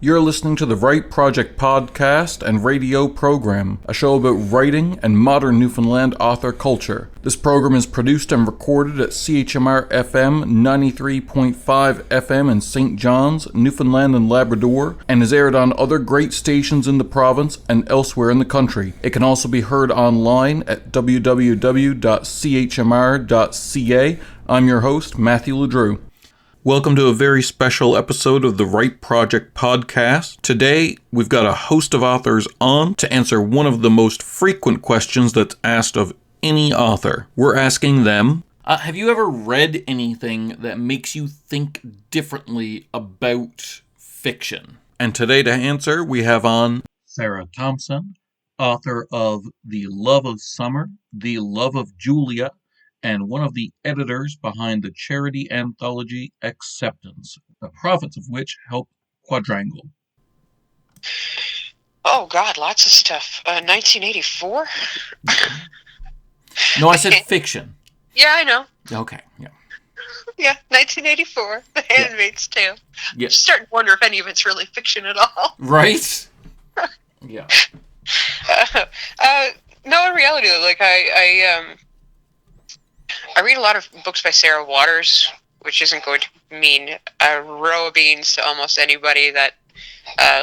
You're listening to the Write Project podcast and radio program, a show about writing and modern Newfoundland author culture. This program is produced and recorded at CHMR FM 93.5 FM in St. John's, Newfoundland and Labrador, and is aired on other great stations in the province and elsewhere in the country. It can also be heard online at www.chmr.ca. I'm your host, Matthew LeDrew. Welcome to a very special episode of the Write Project podcast. Today, we've got a host of authors on to answer one of the most frequent questions that's asked of any author. We're asking them, have you ever read anything that makes you think differently about fiction? And today to answer, we have on Sarah Thompson, author of The Love of Summer, The Love of Julia, and one of the editors behind the charity anthology Acceptance, the profits of which help Quadrangle. Oh, God, lots of stuff. 1984? No, I said fiction. Yeah, I know. Okay, yeah. Yeah, 1984, The Handmaid's Tale. Yeah. I'm starting to wonder if any of it's really fiction at all. Right? Yeah. No, in reality, like, I read a lot of books by Sarah Waters, which isn't going to mean a row of beans to almost anybody that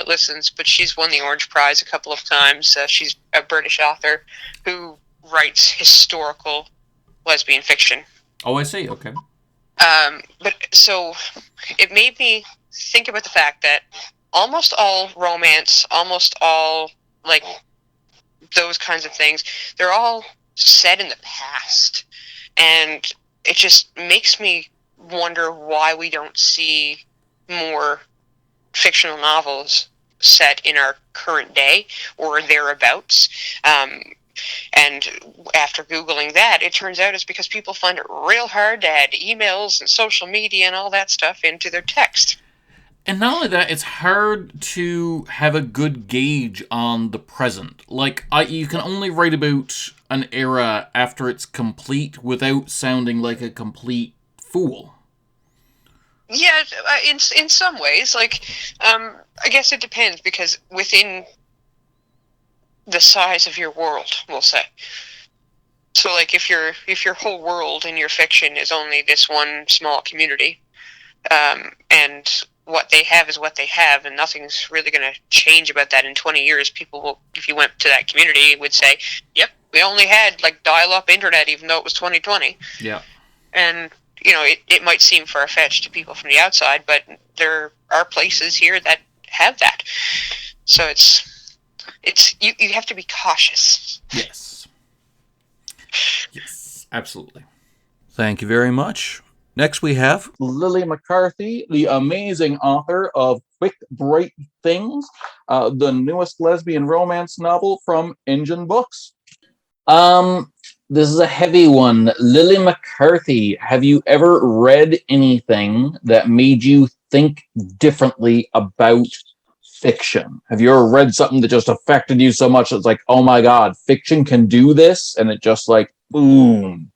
listens, but she's won the Orange Prize a couple of times. She's a British author who writes historical lesbian fiction. Oh, I see, okay. But so it made me think about the fact that almost all romance, almost all, like, those kinds of things, they're all set in the past. And it just makes me wonder why we don't see more fictional novels set in our current day or thereabouts. And after Googling that, it turns out it's because people find it real hard to add emails and social media and all that stuff into their text. And not only that, it's hard to have a good gauge on the present. Like, you can only write about an era after it's complete without sounding like a complete fool. Yeah, in some ways, like, I guess it depends, because within the size of your world, we'll say. So, like, if your whole world in your fiction is only this one small community, and what they have is what they have, and nothing's really going to change about that in 20 years. People will, if you went to that community, would say, yep, we only had, like, dial-up internet, even though it was 2020. Yeah. And, you know, it might seem far-fetched to people from the outside, but there are places here that have that. So it's you have to be cautious. Yes. Yes, absolutely. Thank you very much. Next we have Lily McCarthy, the amazing author of Quick Bright Things, the newest lesbian romance novel from Engen Books. This is a heavy one. Lily McCarthy, have you ever read anything that made you think differently about fiction? Have you ever read something that just affected you so much it's like, oh my God, fiction can do this? And it just like, boom.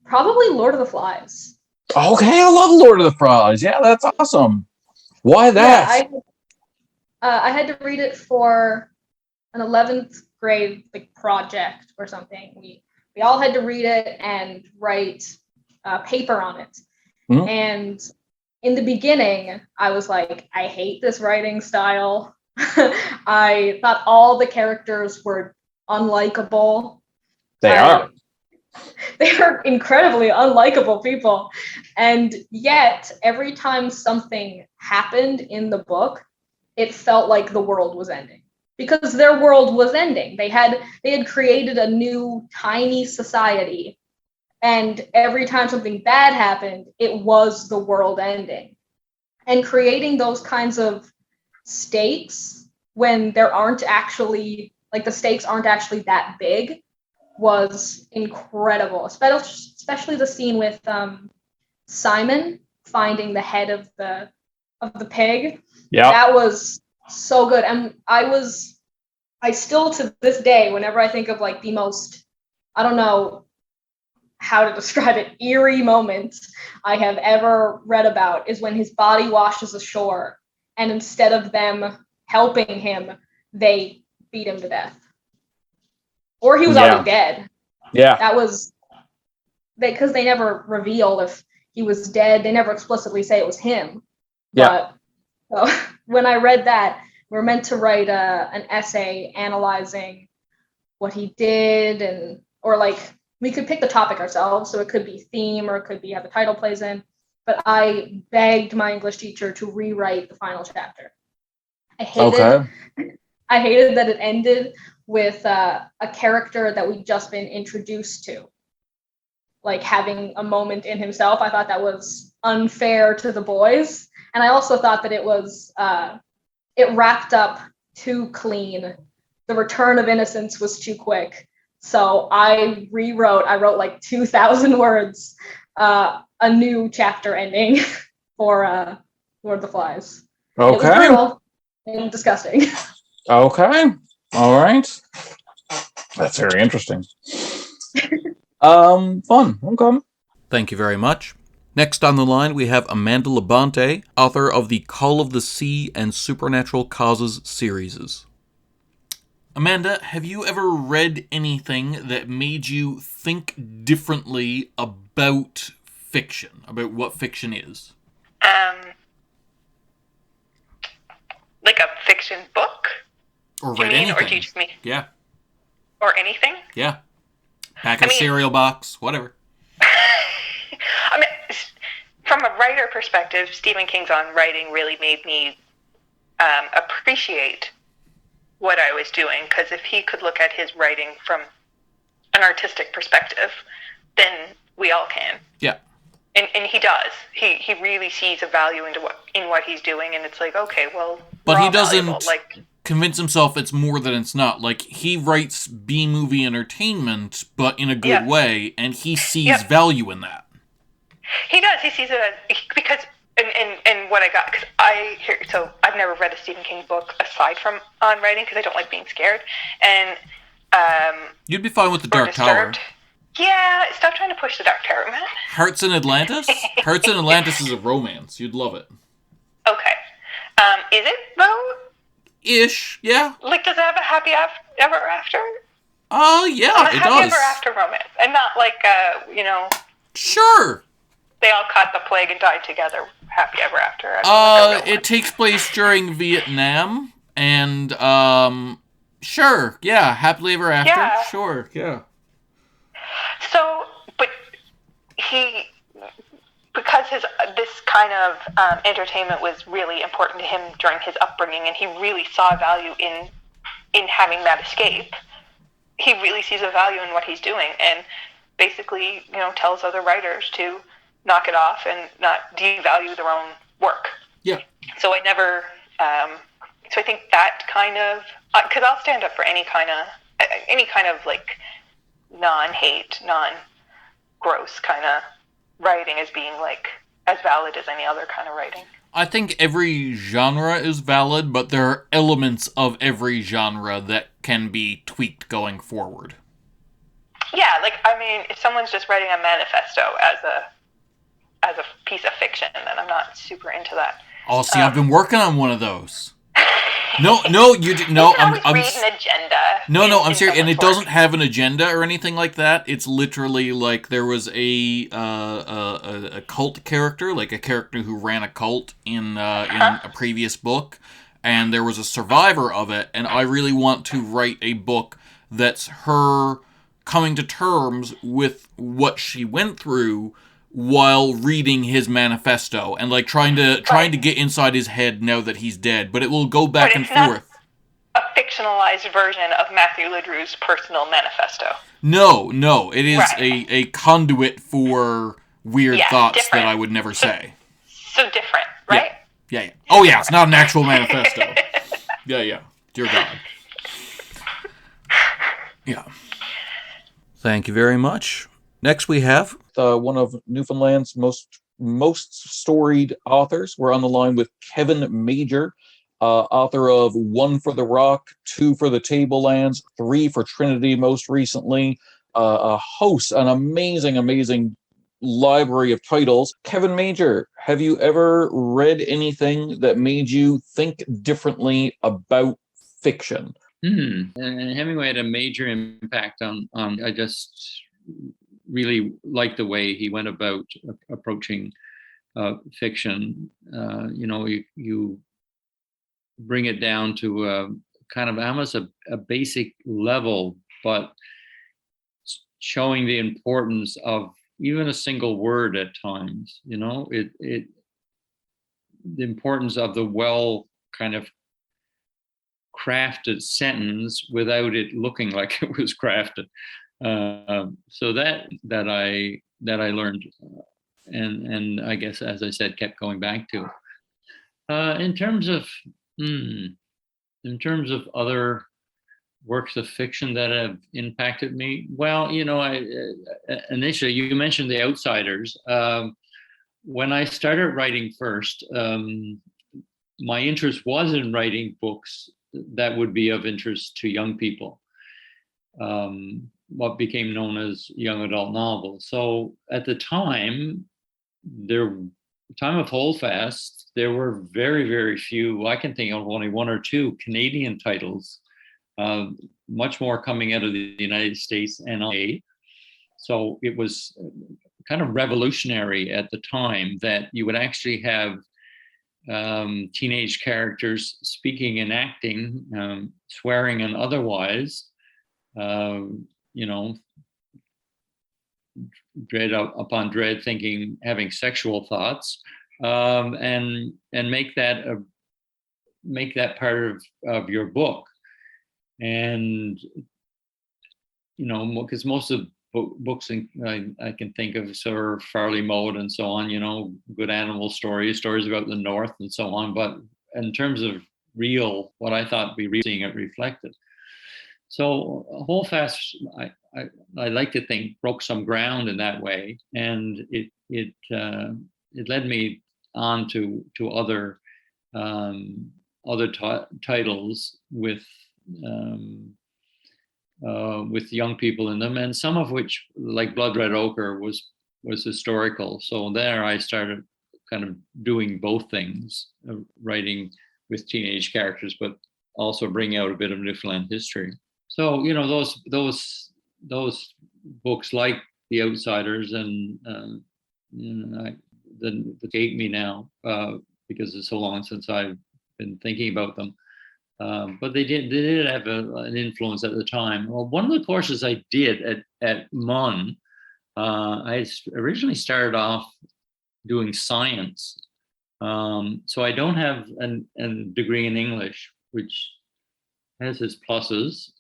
Probably Lord of the Flies. Okay, I love Lord of the Flies. Yeah, that's awesome. Why that? Yeah, I had to read it for an 11th grade project or something. We all had to read it and write a paper on it. Mm-hmm. And in the beginning, I was like, I hate this writing style. I thought all the characters were unlikable. They are. They are incredibly unlikable people. And yet, every time something happened in the book, it felt like the world was ending. Because their world was ending. They had created a new tiny society. And every time something bad happened, it was the world ending. And creating those kinds of stakes when there aren't actually, like, the stakes aren't actually that big, was incredible, especially the scene with Simon finding the head of the pig. Yeah, that was so good. And I still to this day, whenever I think of like the most, I don't know how to describe it, eerie moment I have ever read about is when his body washes ashore, and instead of them helping him, they beat him to death. Or he was already dead. Yeah. That was because they never reveal if he was dead. They never explicitly say it was him. Yeah. But so, when I read that, we're meant to write an essay analyzing what he did, or like we could pick the topic ourselves. So it could be theme, or it could be how the title plays in. But I begged my English teacher to rewrite the final chapter. I hated that it ended with a character that we'd just been introduced to, like having a moment in himself. I thought that was unfair to the boys. And I also thought that it was, it wrapped up too clean. The return of innocence was too quick. So I wrote like 2,000 words, a new chapter ending for Lord of the Flies. Okay. It was brutal and disgusting. Okay. All right. That's very interesting. Fun. Okay. Thank you very much. Next on the line, we have Amanda Labonte, author of the Call of the Sea and Supernatural Causes series. Amanda, have you ever read anything that made you think differently about fiction, about what fiction is? Like a fiction book? Or read anything? Or do you just mean? Yeah. Or anything? Yeah. Pack of cereal box, whatever. I mean, from a writer perspective, Stephen King's on writing really made me appreciate what I was doing, because if he could look at his writing from an artistic perspective, then we all can. Yeah. And he does. He really sees a value in what he's doing, and it's like, okay, well, but he doesn't convince himself it's more than it's not. Like, he writes B-movie entertainment, but in a good way, and he sees value in that. He does. He sees it because, and what I got, because so I've never read a Stephen King book aside from on writing, because I don't like being scared, and you'd be fine with The Dark Tower. Yeah, stop trying to push The Dark Tower, man. Hearts in Atlantis? Hearts in Atlantis is a romance. You'd love it. Okay. Is it, though? Ish, yeah. Like, does it have a happy ever after? Yeah, it does. Happy ever after romance. And not like, Sure. They all caught the plague and died together. Happy ever after. It takes place during Vietnam, and, sure, yeah, happily ever after. Yeah. Sure, yeah. So, but because this kind of entertainment was really important to him during his upbringing, and he really saw value in having that escape, he really sees a value in what he's doing, and basically, tells other writers to knock it off and not devalue their own work. Yeah. So I never, so I think that kind of, because I'll stand up for any kind of like non-hate, non-gross kind of writing as being like as valid as any other kind of writing. I think every genre is valid, but there are elements of every genre that can be tweaked going forward. Yeah, like, I mean, if someone's just writing a manifesto as a piece of fiction, then I'm not super into that. Oh, see, I've been working on one of those. No, you didn't. No, I'm read an agenda. No, I'm serious, and it doesn't have an agenda or anything like that. It's literally like there was a cult character, like a character who ran a cult in a previous book, and there was a survivor of it, and I really want to write a book that's her coming to terms with what she went through while reading his manifesto, and like trying to get inside his head now that he's dead, but it will go back and forth. A fictionalized version of Matthew Ledru's personal manifesto. No, it is a conduit for weird thoughts different. That I would never say. So different, right? Yeah. Oh yeah, it's not an actual manifesto. Yeah. Dear God. Yeah. Thank you very much. Next we have one of Newfoundland's most storied authors. We're on the line with Kevin Major, author of 1 for the Rock, 2 for the Tablelands, 3 for Trinity most recently. a host, an amazing library of titles. Kevin Major, have you ever read anything that made you think differently about fiction? Hemingway had a major impact on. I just really like the way he went about approaching fiction. You bring it down to kind of almost a basic level, but showing the importance of even a single word at times. The importance of the well kind of crafted sentence without it looking like it was crafted. So that I learned, and I guess, as I said, kept going back to. In terms of other works of fiction that have impacted me, well, initially you mentioned The Outsiders. When I started writing first, my interest was in writing books that would be of interest to young people, what became known as young adult novels. So at the time of Holdfast, there were very, very few. I can think of only one or two Canadian titles, much more coming out of the United States and LA. So it was kind of revolutionary at the time that you would actually have teenage characters speaking and acting, swearing and otherwise, dread upon dread, thinking, having sexual thoughts, and make that part of your book. And because most of books I can think of, Sir Farley Mode and so on, good animal stories about the North and so on. But in terms of real, what I thought we were seeing it reflected. So Holdfast, I like to think, broke some ground in that way, and it led me on to other titles with young people in them, and some of which, like Blood Red Ochre, was historical. So there I started kind of doing both things, writing with teenage characters, but also bringing out a bit of Newfoundland history. So those books like The Outsiders and that hate me now because it's so long since I've been thinking about them. But they did have an influence at the time. Well, one of the courses I did at MUN, I originally started off doing science. So I don't have a degree in English, which has its pluses,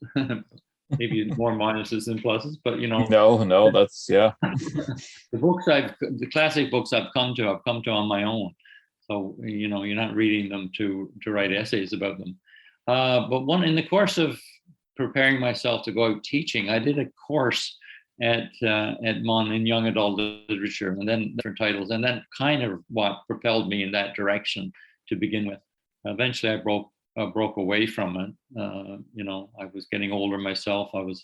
maybe more minuses than pluses, but No, that's, yeah. the classic books I've come to on my own. So, you're not reading them to write essays about them. But in the course of preparing myself to go out teaching, I did a course at MUN in young adult literature, and then different titles, and then kind of what propelled me in that direction to begin with. Eventually, I broke away from it. I was getting older myself. I was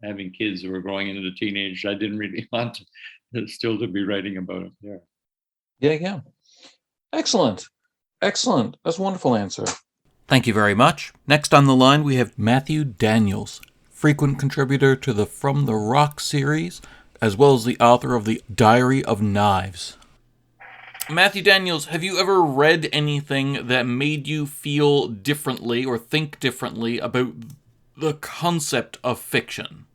having kids who were growing into teenage. I didn't really want to still to be writing about it. Yeah. Excellent. That's a wonderful answer. Thank you very much. Next on the line, we have Matthew Daniels, frequent contributor to the From the Rock series, as well as the author of the Diary of Knives. Matthew Daniels, have you ever read anything that made you feel differently or think differently about the concept of fiction?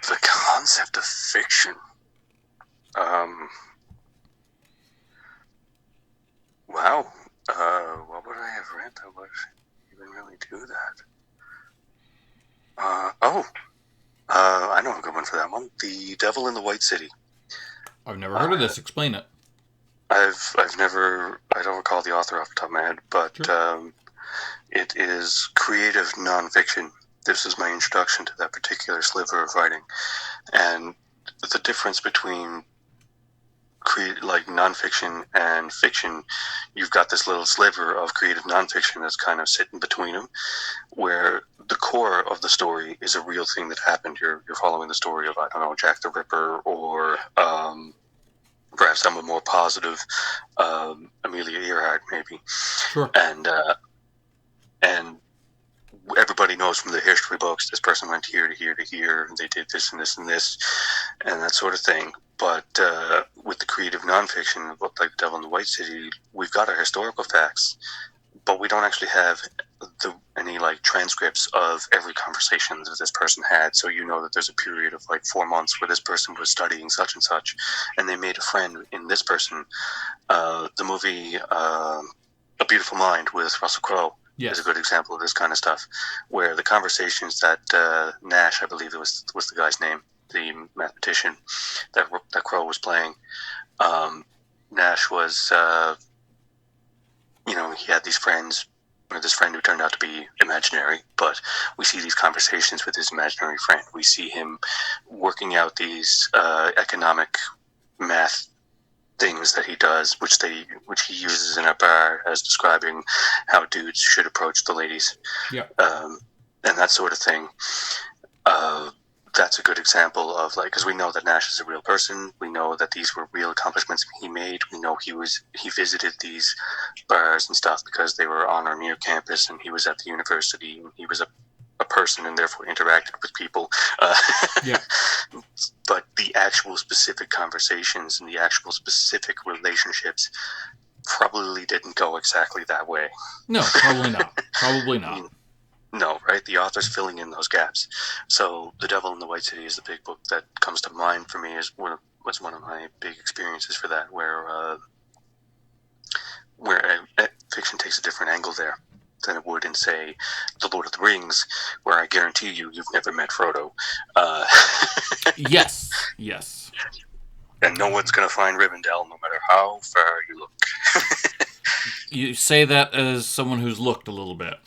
The concept of fiction? Wow. What would I have read that would even really do that? I know a good one for that one. The Devil in the White City. I've never heard of this. Explain it. I don't recall the author off the top of my head, but sure. It is creative nonfiction. This is my introduction to that particular sliver of writing. And the difference between nonfiction and fiction, you've got this little sliver of creative nonfiction that's kind of sitting between them, where the core of the story is a real thing that happened. You're following the story of, I don't know, Jack the Ripper, or perhaps someone more positive, Amelia Earhart, maybe. Sure. And everybody knows from the history books, this person went here to here to here, and they did this and this and this, and that sort of thing. But with the creative nonfiction, a book like The Devil in the White City, we've got our historical facts, but we don't actually have any like transcripts of every conversation that this person had. So you know that there's a period of like 4 months where this person was studying such and such, and they made a friend in this person. The movie A Beautiful Mind with Russell Crowe is a good example of this kind of stuff, where the conversations that Nash, I believe it was the guy's name, the mathematician that Crowe was playing. Nash was, he had these friends. This friend who turned out to be imaginary, but we see these conversations with his imaginary friend. We see him working out these economic math things that he does, which he uses in a bar as describing how dudes should approach the ladies, and that sort of thing. That's a good example of, like, because we know that Nash is a real person. We know that these were real accomplishments he made. We know he visited these bars and stuff because they were on or near campus, and he was at the university, and he was a person and therefore interacted with people. But the actual specific conversations and the actual specific relationships probably didn't go exactly that way. No, probably not. Probably not. No, right? The author's filling in those gaps. So The Devil in the White City is the big book that comes to mind for me as was one of my big experiences for that, where fiction takes a different angle there than it would in, say, The Lord of the Rings, where I guarantee you've never met Frodo. Yes. And no one's going to find Rivendell no matter how far you look. You say that as someone who's looked a little bit.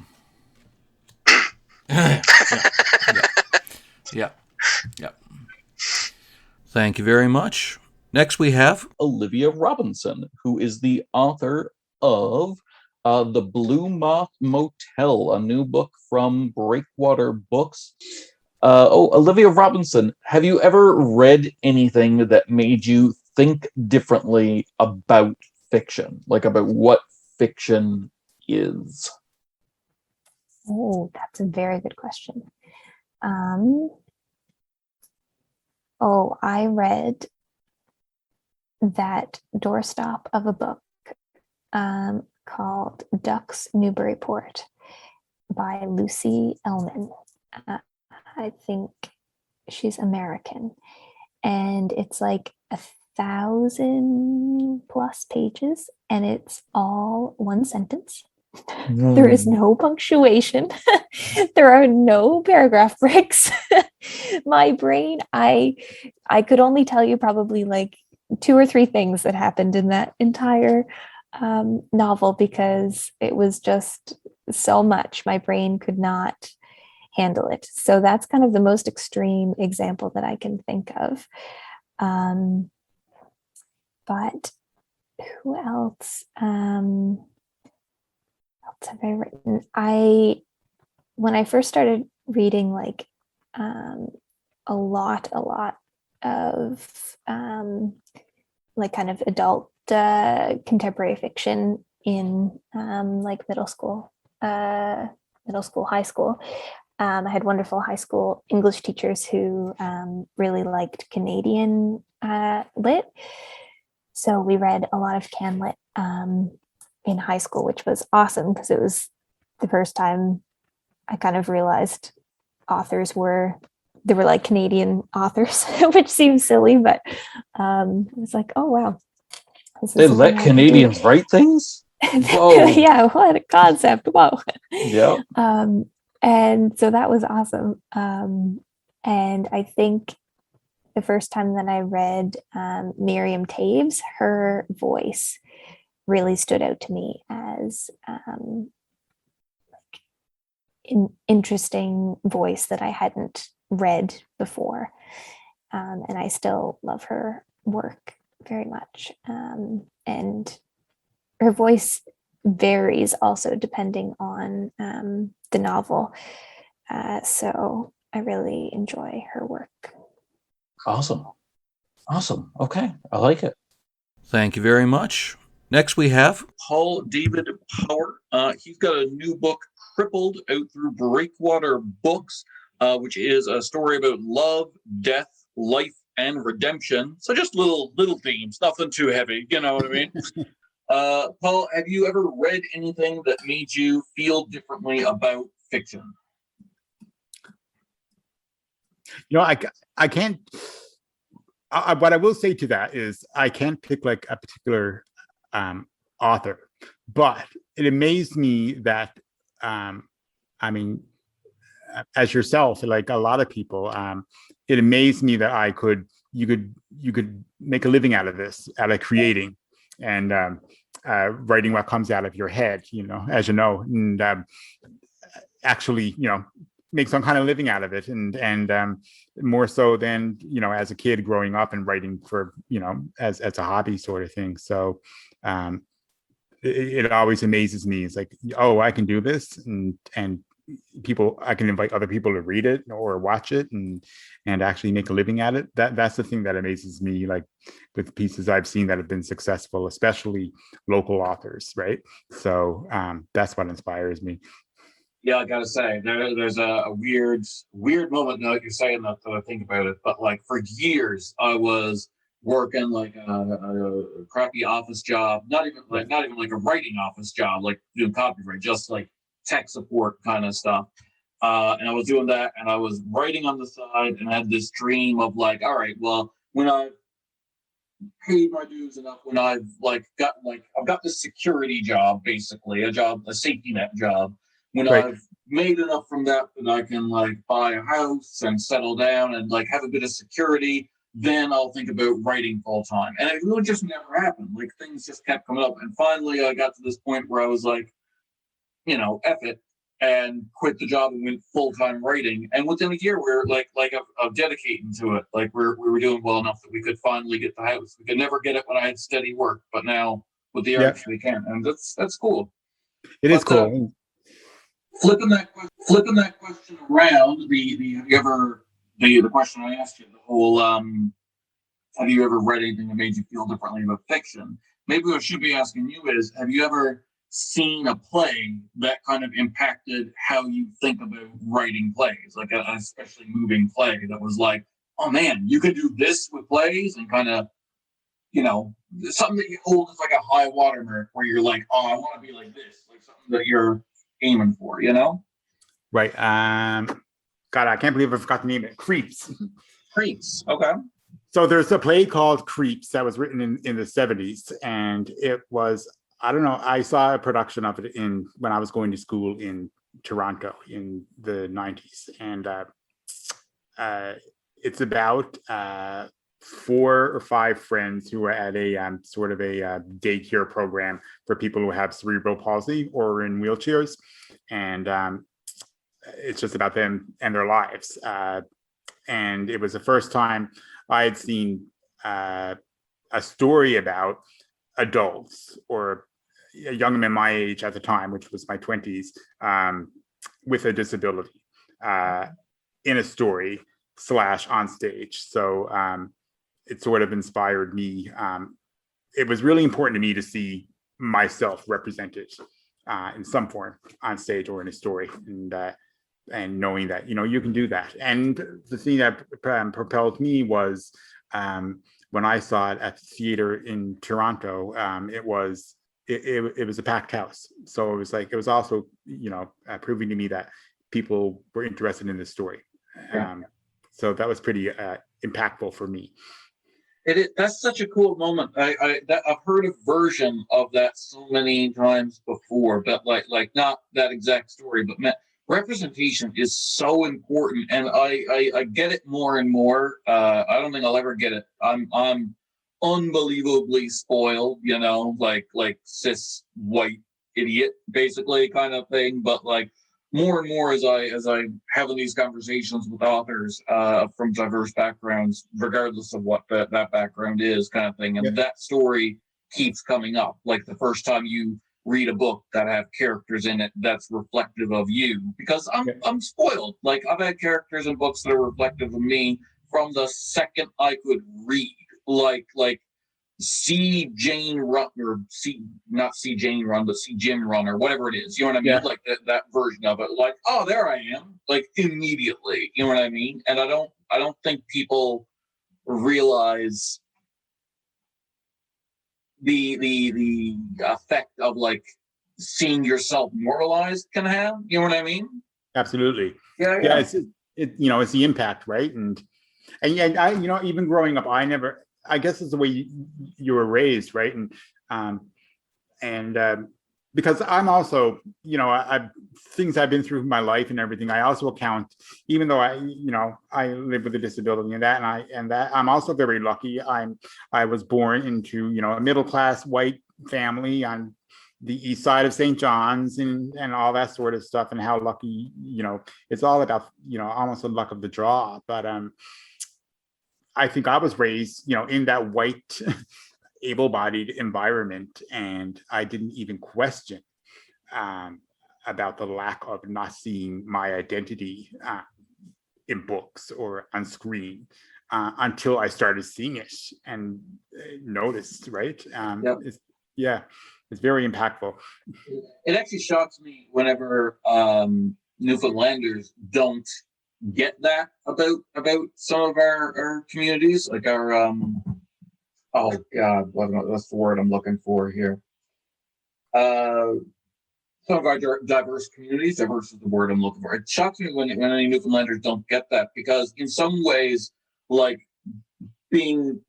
Yeah. Thank you very much. Next we have Olivia Robinson, who is the author of The Blue Moth Motel, a new book from Breakwater Books. Olivia Robinson, have you ever read anything that made you think differently about fiction? Like about what fiction is? Oh, that's a very good question. I read that doorstop of a book called Ducks Newburyport by Lucy Ellman. I think she's American, and it's like 1,000+ pages, and it's all one sentence. There is no punctuation. There are no paragraph breaks. My brain, I could only tell you probably like 2 or 3 things that happened in that entire novel, because it was just so much. My brain could not handle it. So that's kind of the most extreme example that I can think of. But who else? Have I written? When I first started reading like a lot of like kind of adult contemporary fiction in like middle school, high school. I had wonderful high school English teachers who really liked Canadian lit. So we read a lot of Can Lit in high school, which was awesome because it was the first time I kind of realized authors were like Canadian authors, which seems silly, but I was like, oh wow. They let Canadians write things? Whoa. Yeah, what a concept. Whoa. Yeah. And so that was awesome. And I think the first time that I read Miriam Taves, her voice really stood out to me as like an interesting voice that I hadn't read before. And I still love her work very much. And her voice varies also depending on the novel. So I really enjoy her work. Awesome. Okay, I like it. Thank you very much. Next we have Paul David Power. He's got a new book, Crippled, out through Breakwater Books, which is a story about love, death, life, and redemption. So just little themes, nothing too heavy, you know what I mean? Paul, have you ever read anything that made you feel differently about fiction? I can't. What I will say to that is I can't pick like a particular author, but it amazed me that as yourself, like a lot of people, it amazed me that you could make a living out of this, out of creating and writing what comes out of your head, as you know, and actually, make some kind of living out of it, and more so than as a kid growing up and writing for as a hobby sort of thing. So it always amazes me. It's like, oh, I can do this, and I can invite other people to read it or watch it and actually make a living at it. That's the thing that amazes me, like with pieces I've seen that have been successful, especially local authors, right? So that's what inspires me. Yeah, I gotta say, there's a weird moment now that you're saying that I think about it. But like for years, I was working like a crappy office job, not even like a writing office job, like doing copyright, just like tech support kind of stuff. And I was doing that, and I was writing on the side, and I had this dream of like, all right, well, when I've paid my dues enough, when I've I've got this security job, basically a safety net job. When Right. I've made enough from that I can like buy a house and settle down and like have a bit of security, then I'll think about writing full time. And it really just never happened. Like things just kept coming up. And finally I got to this point where I was like, F it, and quit the job and went full-time writing. And within a year we're like of dedicating to it. Like we were doing well enough that we could finally get the house. We could never get it when I had steady work, but now with the arts we can. And that's cool. It is cool. Flipping that question around, the question I asked you, the whole have you ever read anything that made you feel differently about fiction? Maybe what I should be asking you is, have you ever seen a play that kind of impacted how you think about writing plays, like an especially moving play that was like, oh man, you could do this with plays, and kind of, something that you hold as like a high watermark where you're like, oh, I want to be like this, like something that you're aiming for, Right. God, I can't believe I forgot the name of it. Creeps. Okay. So there's a play called Creeps that was written in the 70s, and it was, I don't know, I saw a production of it when I was going to school in Toronto in the 90s, and it's about 4 or 5 friends who are at a sort of a daycare program for people who have cerebral palsy or in wheelchairs, and it's just about them and their lives. And it was the first time I had seen a story about adults or young men my age at the time, which was my 20s, with a disability in a story / on stage. So it sort of inspired me. It was really important to me to see myself represented in some form on stage or in a story, and knowing that you can do that. And the thing that propelled me was when I saw it at the theater in Toronto. It was a packed house, so it was also proving to me that people were interested in this story. So that was pretty impactful for me. That's such a cool moment. I've heard a version of that so many times before, but like not that exact story, but representation is so important, and I get it more and more. I don't think I'll ever get it. I'm unbelievably spoiled, like cis white idiot basically kind of thing. But like more and more as I having these conversations with authors from diverse backgrounds, regardless of what that background is, kind of thing, and that story keeps coming up. Like the first time you read a book that have characters in it that's reflective of you, because I'm spoiled. Like, I've had characters in books that are reflective of me from the second I could read. Like see Jane Run, or not see Jane Run, but see Jim Run, or whatever it is. You know what I mean? Yeah. Like that version of it. Like, oh, there I am. Like, immediately. You know what I mean? And I don't think people realize the effect of like seeing yourself moralized can have. You know what I mean? Absolutely. Yeah. It's it's the impact, right? And yeah, I even growing up, I guess it's the way you were raised, right? And because I'm also, I things I've been through my life and everything, I also account, even though I live with a disability and that I'm also very lucky. I was born into, a middle-class white family on the east side of St. John's and all that sort of stuff, and how lucky, it's all about, almost the luck of the draw. But I think I was raised, in that white able-bodied environment, and I didn't even question about the lack of not seeing my identity in books or on screen until I started seeing it and noticed, right? It's very impactful. It actually shocks me whenever Newfoundlanders don't get that about some of our communities, like our oh god, what's the word I'm looking for here? Some of our diverse communities. Diverse is the word I'm looking for. It shocks me when any Newfoundlanders don't get that, because in some ways, like, being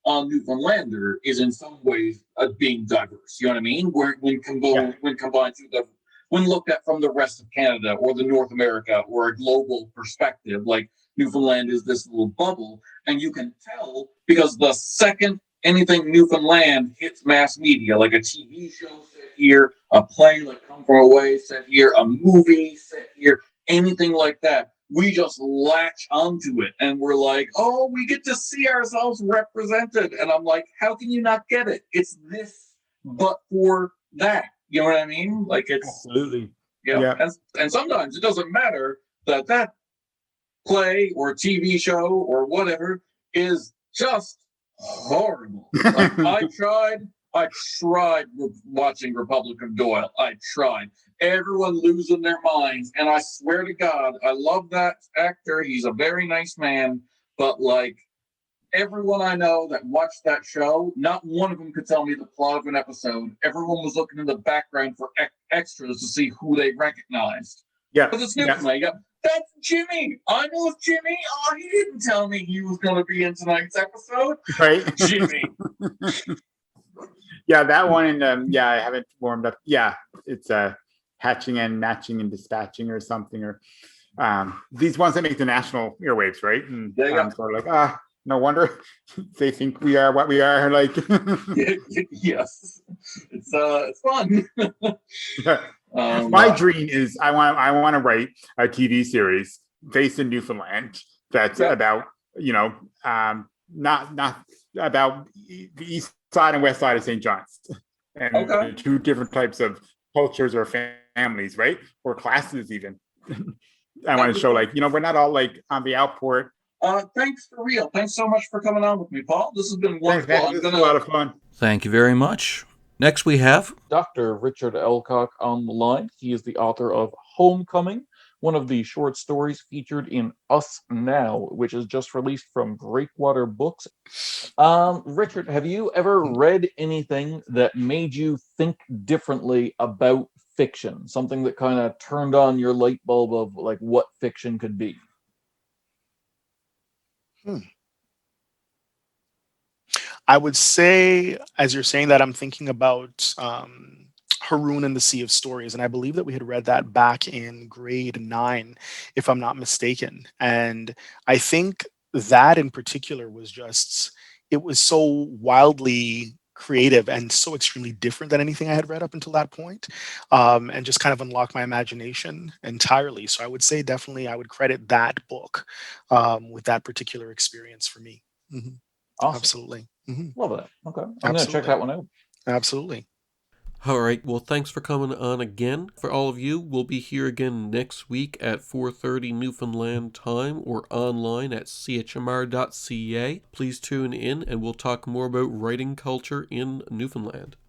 a Newfoundlander is in some ways being diverse. You know what I mean? When combined to when looked at from the rest of Canada or the North America or a global perspective, like, Newfoundland is this little bubble, and you can tell because the second anything Newfoundland hits mass media, like a TV show set here, a play like Come From Away set here, a movie set here, anything like that, we just latch onto it and we're like, oh, we get to see ourselves represented. And I'm like, how can you not get it? It's this, but for that. You know what I mean? Like, it's absolutely. Yeah. And sometimes it doesn't matter that play or TV show or whatever is just horrible. Like, I tried watching Republic of Doyle. I tried. Everyone losing their minds. And I swear to God, I love that actor. He's a very nice man. But, like, everyone I know that watched that show, not one of them could tell me the plot of an episode. Everyone was looking in the background for extras to see who they recognized. Yeah. Because it's Newfoundland. You go, that's Jimmy. I know it's Jimmy. Oh, he didn't tell me he was going to be in tonight's episode. Right. Jimmy. Yeah, that one. And I haven't warmed up. Yeah, it's hatching and matching and dispatching or something, or these ones that make the national airwaves, right? And sort of like, no wonder they think we are what we are. Like, yes, it's fun. My dream is I want to write a TV series based in Newfoundland that's about not about the east side and west side of St. John's, and the two different types of cultures or families, right, or classes even. I want to show, like, we're not all like on the outport. Thanks for real. Thanks so much for coming on with me, Paul. This has been wonderful. This is a lot of fun. Thank you very much. Next we have Dr. Richard Elcock on the line. He is the author of Homecoming, one of the short stories featured in Us Now, which is just released from Breakwater Books. Richard, have you ever read anything that made you think differently about fiction? Something that kind of turned on your light bulb of, like, what fiction could be? I would say, as you're saying that, I'm thinking about Haroon and the Sea of Stories. And I believe that we had read that back in grade 9, if I'm not mistaken. And I think that in particular was it was so wildly creative and so extremely different than anything I had read up until that point, and just kind of unlocked my imagination entirely. So I would say definitely I would credit that book with that particular experience for me. Mm-hmm. Awesome. Absolutely. Mm-hmm. Love that. Okay. I'm going to check that one out. Absolutely. All right, well, thanks for coming on again. For all of you, we'll be here again next week at 4:30 Newfoundland time or online at chmr.ca. Please tune in and we'll talk more about writing culture in Newfoundland.